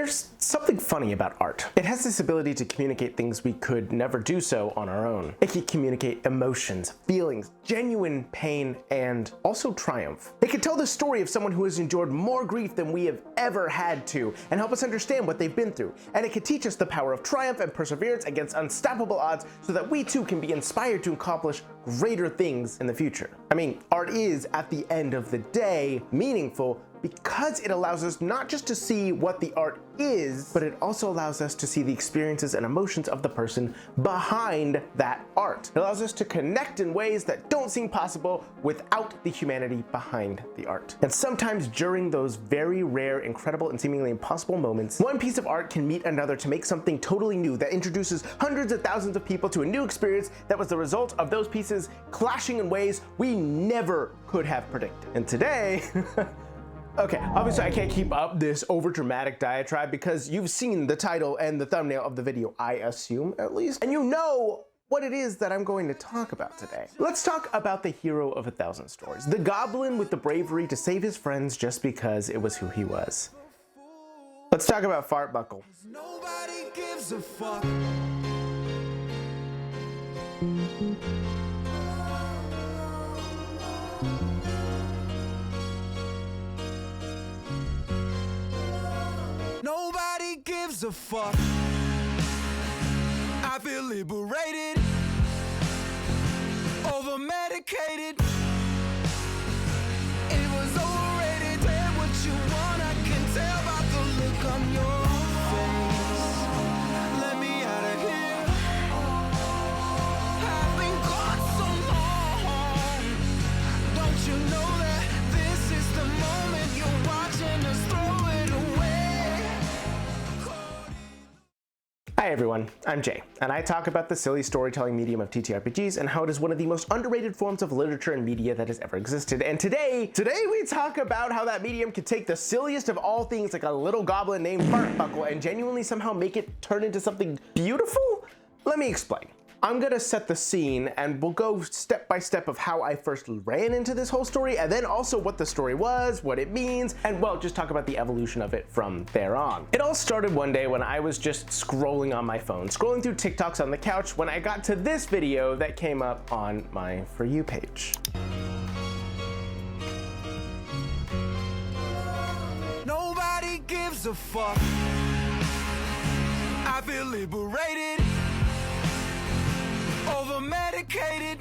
There's something funny about art. It has this ability to communicate things we could never do so on our own. It can communicate emotions, feelings, genuine pain, and also triumph. It can tell the story of someone who has endured more grief than we have ever had to, and help us understand what they've been through. And it can teach us the power of triumph and perseverance against unstoppable odds so that we too can be inspired to accomplish greater things in the future. I mean, art is, at the end of the day, meaningful because it allows us not just to see what the art is, but it also allows us to see the experiences and emotions of the person behind that art. It allows us to connect in ways that don't seem possible without the humanity behind the art. And sometimes during those very rare, incredible, and seemingly impossible moments, one piece of art can meet another to make something totally new that introduces hundreds of thousands of people to a new experience that was the result of those pieces clashing in ways we never could have predicted. And today, okay, obviously I can't keep up this over-dramatic diatribe because you've seen the title and the thumbnail of the video, I assume, at least, and you know what it is that I'm going to talk about today. Let's talk about the hero of 1,000 stories, the goblin with the bravery to save his friends just because it was who he was. Let's talk about Fartbuckle. Nobody gives a fuck. Nobody gives a fuck. I feel liberated, over medicated. It was overrated. Say what you want, I can tell by the look on your face. Let me out of here. I've been gone so long. Don't you know that this is the moment you're watching us throw it away? Hi everyone, I'm Jay, and I talk about the silly storytelling medium of TTRPGs and how it is one of the most underrated forms of literature and media that has ever existed. And today we talk about how that medium can take the silliest of all things, like a little goblin named Fartbuckle, and genuinely somehow make it turn into something beautiful? Let me explain. I'm gonna set the scene and we'll go step by step of how I first ran into this whole story, and then also what the story was, what it means, and well, just talk about the evolution of it from there on. It all started one day when I was just scrolling on my phone, scrolling through TikToks on the couch, when I got to this video that came up on my For You page. Nobody gives a fuck. I feel liberated, over medicated.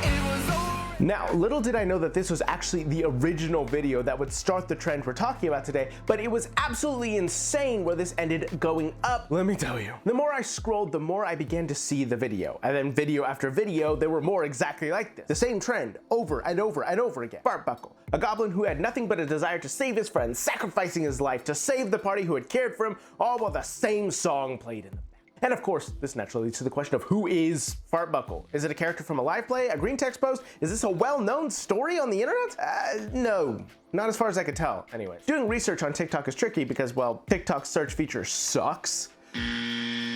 It was over. Now, little did I know that this was actually the original video that would start the trend we're talking about today, but it was absolutely insane where this ended going up, let me tell you. The more I scrolled, the more I began to see the video, and then video after video, there were more exactly like this. The same trend, over and over and over again. Fartbuckle, a goblin who had nothing but a desire to save his friends, sacrificing his life to save the party who had cared for him, all while the same song played in the background. And of course, this naturally leads to the question of who is Fartbuckle? Is it a character from a live play, a green text post? Is this a well-known story on the internet? No, not as far as I could tell. Anyway, doing research on TikTok is tricky because, well, TikTok's search feature sucks.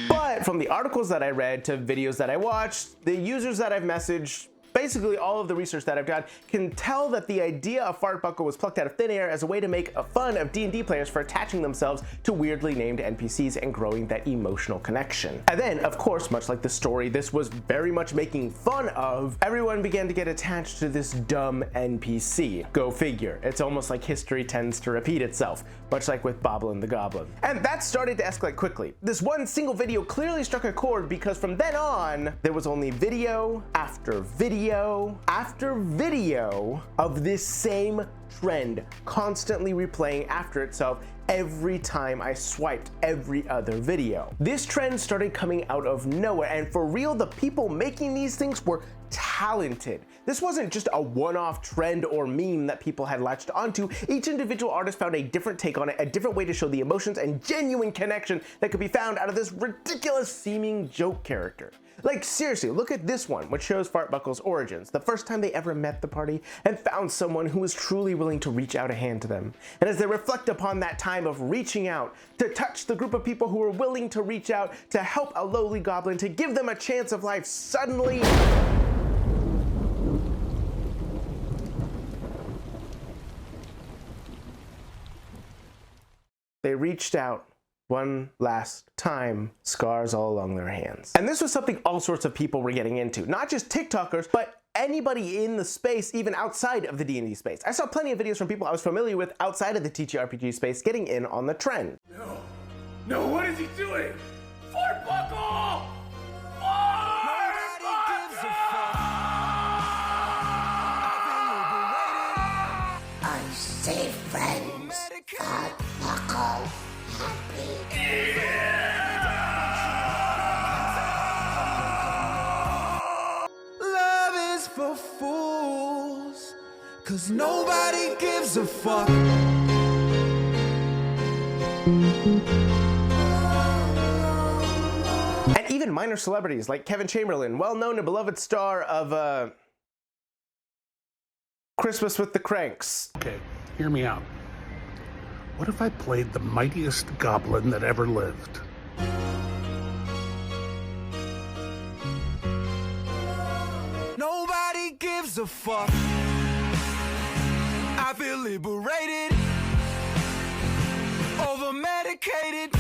But from the articles that I read to videos that I watched, the users that I've messaged, basically all of the research that I've done, can tell that the idea of Fartbuckle was plucked out of thin air as a way to make fun of D&D players for attaching themselves to weirdly named NPCs and growing that emotional connection. And then, of course, much like the story this was very much making fun of, everyone began to get attached to this dumb NPC. Go figure. It's almost like history tends to repeat itself, much like with Boblin the Goblin. And that started to escalate quickly. This one single video clearly struck a chord because from then on, there was only video after video after video of this same trend constantly replaying after itself every time I swiped every other video. This trend started coming out of nowhere, and for real, the people making these things were talented. This wasn't just a one-off trend or meme that people had latched onto. Each individual artist found a different take on it, a different way to show the emotions and genuine connection that could be found out of this ridiculous seeming joke character. Like seriously, look at this one, which shows Fartbuckle's origins, the first time they ever met the party and found someone who was truly willing to reach out a hand to them. And as they reflect upon that time of reaching out, to touch the group of people who were willing to reach out, to help a lowly goblin, to give them a chance of life, suddenly they reached out one last time, scars all along their hands. And this was something all sorts of people were getting into, not just TikTokers, but anybody in the space, even outside of the D&D space. I saw plenty of videos from people I was familiar with outside of the TTRPG space getting in on the trend. No, what is he doing? Fartbuckle! I say friends, Fartbuckle, happy. Love is for fools, 'cause nobody gives a fuck. And even minor celebrities like Kevin Chamberlain, well-known and beloved star of Christmas with the Cranks. Okay, hear me out. What if I played the mightiest goblin that ever lived? Nobody gives a fuck. I feel liberated, over medicated.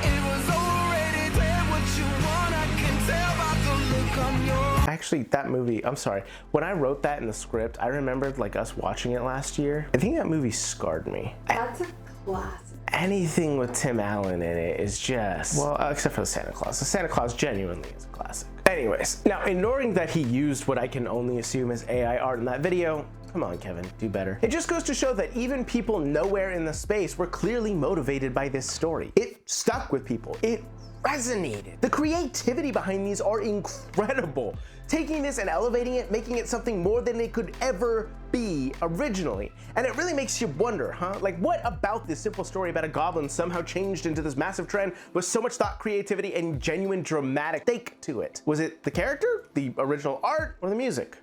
It was overrated. Say what you want, I can tell by the look on your. Actually, that movie, I'm sorry, when I wrote that in the script, I remembered like us watching it last year. I think that movie scarred me. That's a classic. Anything with Tim Allen in it is just, well, except for the Santa Claus. The Santa Claus genuinely is a classic. Anyways, now ignoring that he used what I can only assume is AI art in that video, come on, Kevin, do better. It just goes to show that even people nowhere in the space were clearly motivated by this story. It stuck with people. It resonated. The creativity behind these are incredible. Taking this and elevating it, making it something more than it could ever be originally. And it really makes you wonder, huh? Like, what about this simple story about a goblin somehow changed into this massive trend with so much thought, creativity, and genuine dramatic stake to it? Was it the character, the original art, or the music?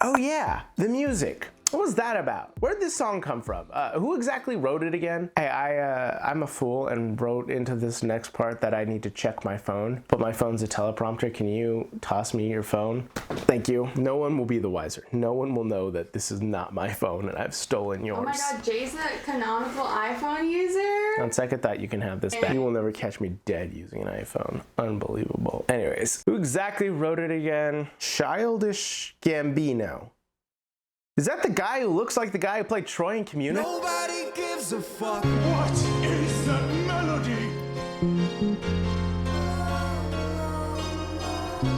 Oh yeah, the music. What was that about? Where'd this song come from? Who exactly wrote it again? Hey, I'm a fool and wrote into this next part that I need to check my phone, but my phone's a teleprompter. Can you toss me your phone? Thank you. No one will be the wiser. No one will know that this is not my phone and I've stolen yours. Oh my god, Jay's a canonical iPhone user? On second thought, you can have this back. You will never catch me dead using an iPhone. Unbelievable. Anyways, who exactly wrote it again? Childish Gambino. Is that the guy who looks like the guy who played Troy in Community? Nobody gives a fuck. What is that melody?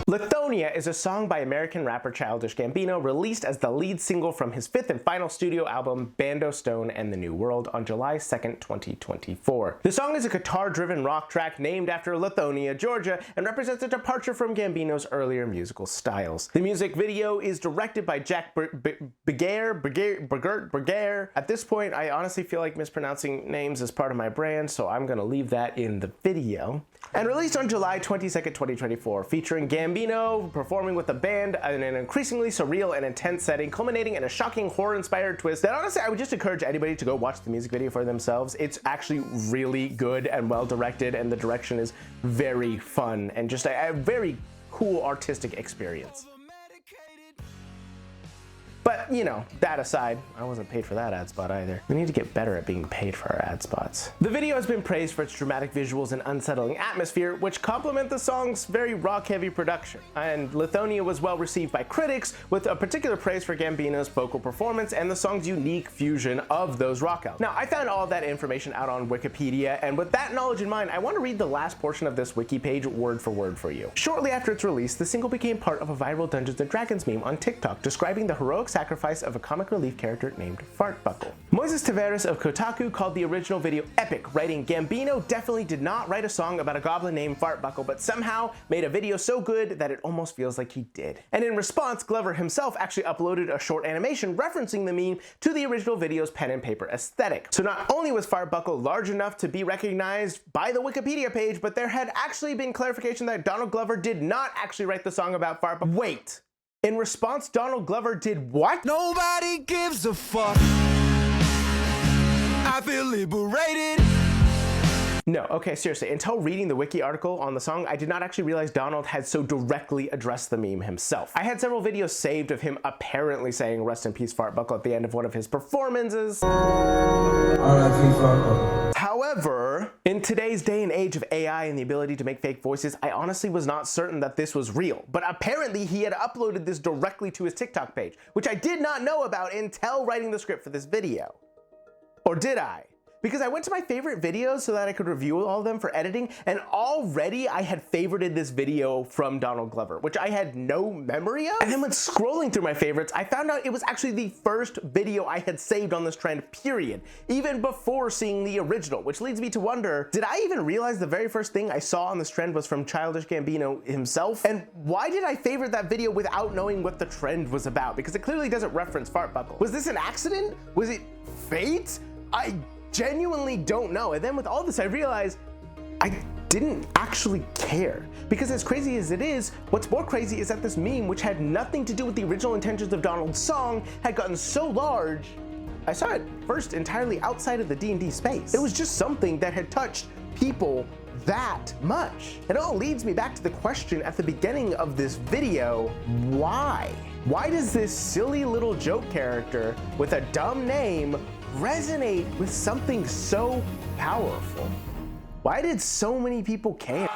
Lithonia is a song by American rapper Childish Gambino, released as the lead single from his fifth and final studio album, Bando Stone and the New World, on July 2nd, 2024. The song is a guitar-driven rock track named after Lithonia, Georgia, and represents a departure from Gambino's earlier musical styles. The music video is directed by Jack Bergere. At this point, I honestly feel like mispronouncing names is part of my brand, so I'm gonna leave that in the video. And released on July 22nd, 2024, featuring Gambino performing with the band in an increasingly surreal and intense setting, culminating in a shocking horror-inspired twist that honestly I would just encourage anybody to go watch the music video for themselves. It's actually really good and well directed, and the direction is very fun and just a very cool artistic experience. But, you know, that aside, I wasn't paid for that ad spot either. We need to get better at being paid for our ad spots. The video has been praised for its dramatic visuals and unsettling atmosphere, which complement the song's very rock-heavy production. And Lithonia was well received by critics, with a particular praise for Gambino's vocal performance and the song's unique fusion of those rock elements. Now, I found all of that information out on Wikipedia, and with that knowledge in mind, I want to read the last portion of this wiki page word for word for you. Shortly after its release, the single became part of a viral Dungeons & Dragons meme on TikTok, describing the heroic sacrifice of a comic relief character named Fartbuckle. Moises Tavares of Kotaku called the original video epic, writing, "Gambino definitely did not write a song about a goblin named Fartbuckle, but somehow made a video so good that it almost feels like he did." And in response, Glover himself actually uploaded a short animation referencing the meme to the original video's pen and paper aesthetic. So not only was Fartbuckle large enough to be recognized by the Wikipedia page, but there had actually been clarification that Donald Glover did not actually write the song about Fartbuckle. Wait. In response, Donald Glover did what? Nobody gives a fuck. I feel liberated. No, okay, seriously, until reading the wiki article on the song, I did not actually realize Donald had so directly addressed the meme himself. I had several videos saved of him apparently saying "Rest in peace, Fartbuckle" at the end of one of his performances. However, in today's day and age of AI and the ability to make fake voices, I honestly was not certain that this was real. But apparently he had uploaded this directly to his TikTok page, which I did not know about until writing the script for this video. Or did I? Because I went to my favorite videos so that I could review all of them for editing, and already I had favorited this video from Donald Glover, which I had no memory of. And then when scrolling through my favorites, I found out it was actually the first video I had saved on this trend, period, even before seeing the original, which leads me to wonder, did I even realize the very first thing I saw on this trend was from Childish Gambino himself? And why did I favorite that video without knowing what the trend was about? Because it clearly doesn't reference Fartbuckle. Was this an accident? Was it fate? I genuinely don't know. And then with all this, I realized I didn't actually care. Because as crazy as it is, what's more crazy is that this meme, which had nothing to do with the original intentions of Donald's song, had gotten so large, I saw it first entirely outside of the D&D space. It was just something that had touched people that much. It all leads me back to the question at the beginning of this video, why? Why does this silly little joke character with a dumb name resonate with something so powerful? Why did so many people care?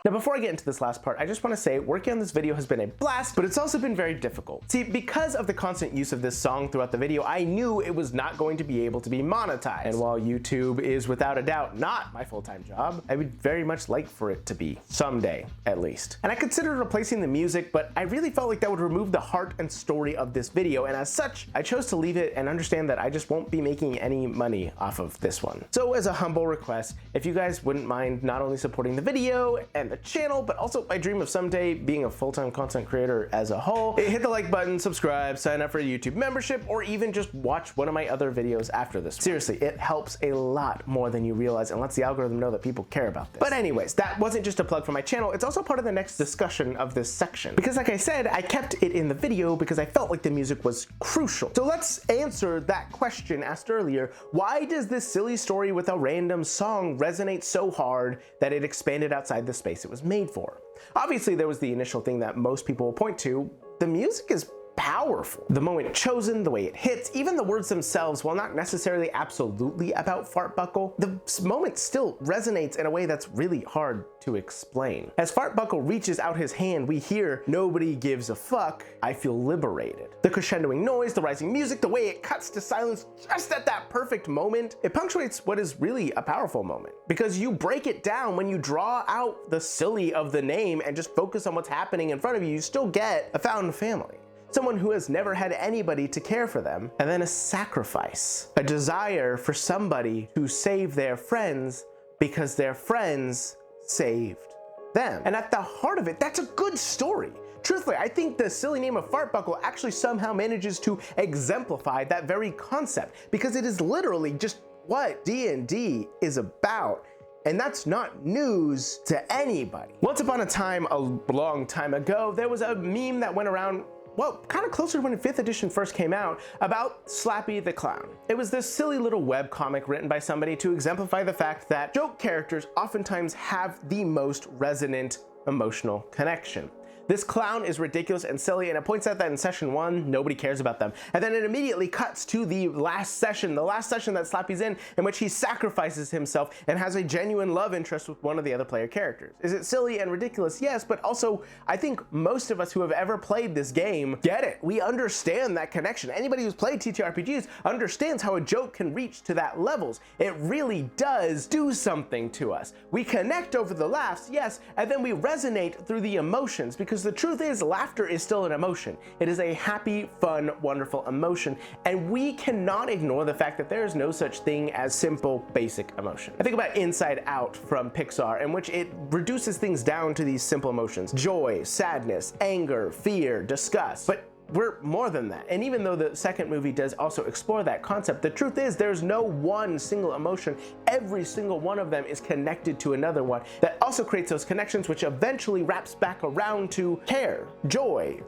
Now, before I get into this last part, I just want to say working on this video has been a blast, but it's also been very difficult. See, because of the constant use of this song throughout the video, I knew it was not going to be able to be monetized. And while YouTube is without a doubt not my full-time job, I would very much like for it to be, someday at least. And I considered replacing the music, but I really felt like that would remove the heart and story of this video, and as such, I chose to leave it and understand that I just won't be making any money off of this one. So as a humble request, if you guys wouldn't mind not only supporting the video and the channel, but also my dream of someday being a full-time content creator as a whole, hit the like button, subscribe, sign up for a YouTube membership, or even just watch one of my other videos after this one. Seriously, it helps a lot more than you realize and lets the algorithm know that people care about this. But anyways, that wasn't just a plug for my channel, it's also part of the next discussion of this section. Because like I said, I kept it in the video because I felt like the music was crucial. So let's answer that question asked earlier. Why does this silly story with a random song resonate so hard that it expanded outside the space it was made for? Obviously, there was the initial thing that most people will point to. The music is powerful. The moment chosen, the way it hits, even the words themselves, while not necessarily absolutely about Fartbuckle, the moment still resonates in a way that's really hard to explain. As Fartbuckle reaches out his hand, we hear "Nobody gives a fuck, I feel liberated." The crescendoing noise, the rising music, the way it cuts to silence just at that perfect moment, it punctuates what is really a powerful moment. Because you break it down when you draw out the silly of the name and just focus on what's happening in front of you, you still get a found family. Someone who has never had anybody to care for them, and then a sacrifice, a desire for somebody to save their friends because their friends saved them. And at the heart of it, that's a good story. Truthfully, I think the silly name of Fartbuckle actually somehow manages to exemplify that very concept, because it is literally just what D&D is about. And that's not news to anybody. Once upon a time, a long time ago, there was a meme that went around, well, kind of closer to when 5th edition first came out, about Slappy the Clown. It was this silly little webcomic written by somebody to exemplify the fact that joke characters oftentimes have the most resonant emotional connection. This clown is ridiculous and silly, and it points out that in session 1, nobody cares about them. And then it immediately cuts to the last session that Slappy's in which he sacrifices himself and has a genuine love interest with one of the other player characters. Is it silly and ridiculous? Yes, but also I think most of us who have ever played this game get it. We understand that connection. Anybody who's played TTRPGs understands how a joke can reach to that levels. It really does do something to us. We connect over the laughs, yes, and then we resonate through the emotions, because the truth is, laughter is still an emotion. It is a happy, fun, wonderful emotion, and we cannot ignore the fact that there is no such thing as simple, basic emotion. I think about Inside Out from Pixar, in which it reduces things down to these simple emotions: joy, sadness, anger, fear, disgust. But we're more than that. And even though the second movie does also explore that concept, the truth is there's no one single emotion. Every single one of them is connected to another one that also creates those connections, which eventually wraps back around to care, joy,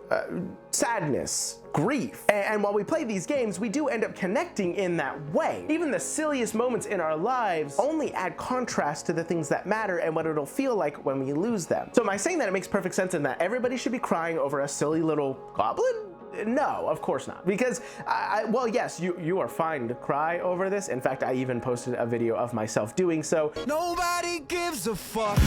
sadness, grief. And while we play these games, we do end up connecting in that way. Even the silliest moments in our lives only add contrast to the things that matter and what it'll feel like when we lose them. So am I saying that it makes perfect sense and that everybody should be crying over a silly little goblin? No, of course not. Because, well, yes, you are fine to cry over this. In fact, I even posted a video of myself doing so. Nobody gives a fuck.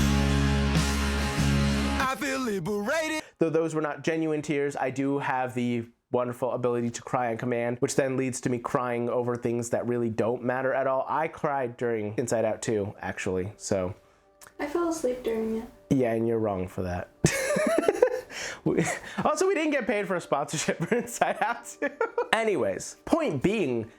I feel liberated. Though those were not genuine tears, I do have the wonderful ability to cry on command, which then leads to me crying over things that really don't matter at all. I cried during Inside Out 2, actually, so. I fell asleep during it. Yeah, and you're wrong for that. Also, we didn't get paid for a sponsorship for Inside Out 2. Anyways, point being,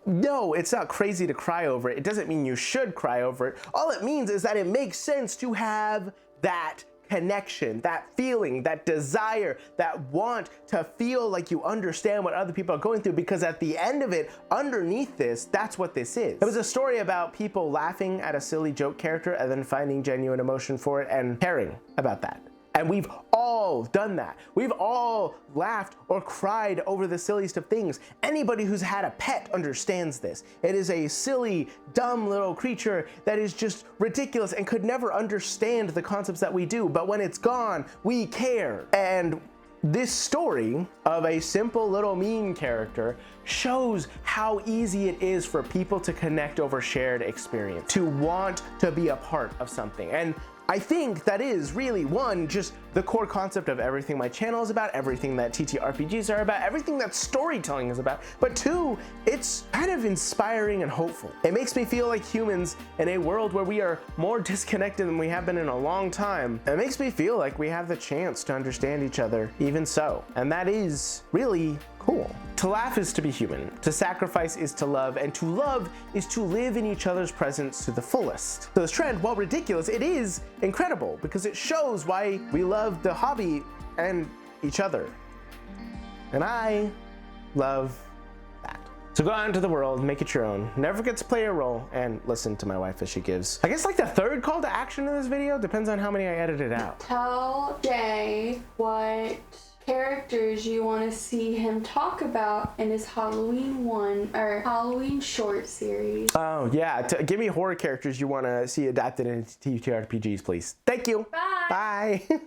no, it's not crazy to cry over it. It doesn't mean you should cry over it. All it means is that it makes sense to have that connection, that feeling, that desire, that want to feel like you understand what other people are going through, because at the end of it, underneath this, that's what this is. It was a story about people laughing at a silly joke character and then finding genuine emotion for it and caring about that. And we've all done that. We've all laughed or cried over the silliest of things. Anybody who's had a pet understands this. It is a silly, dumb little creature that is just ridiculous and could never understand the concepts that we do. But when it's gone, we care. And this story of a simple little mean character shows how easy it is for people to connect over shared experience, to want to be a part of something. And I think that is really, one, just the core concept of everything my channel is about, everything that TTRPGs are about, everything that storytelling is about. But two, it's kind of inspiring and hopeful. It makes me feel like humans in a world where we are more disconnected than we have been in a long time. It makes me feel like we have the chance to understand each other even so. And that is really cool. To laugh is to be human, to sacrifice is to love, and to love is to live in each other's presence to the fullest. So this trend, while ridiculous, it is incredible because it shows why we love the hobby and each other. And I love that. So go out into the world, make it your own, never forget to play your role, and listen to my wife as she gives, I guess, like the third call to action in this video, depends on how many I edited out. Tell Jay what characters you want to see him talk about in his Halloween Halloween short series. Oh yeah, give me horror characters you want to see adapted into TTRPGs, please. Thank you. Bye. Bye.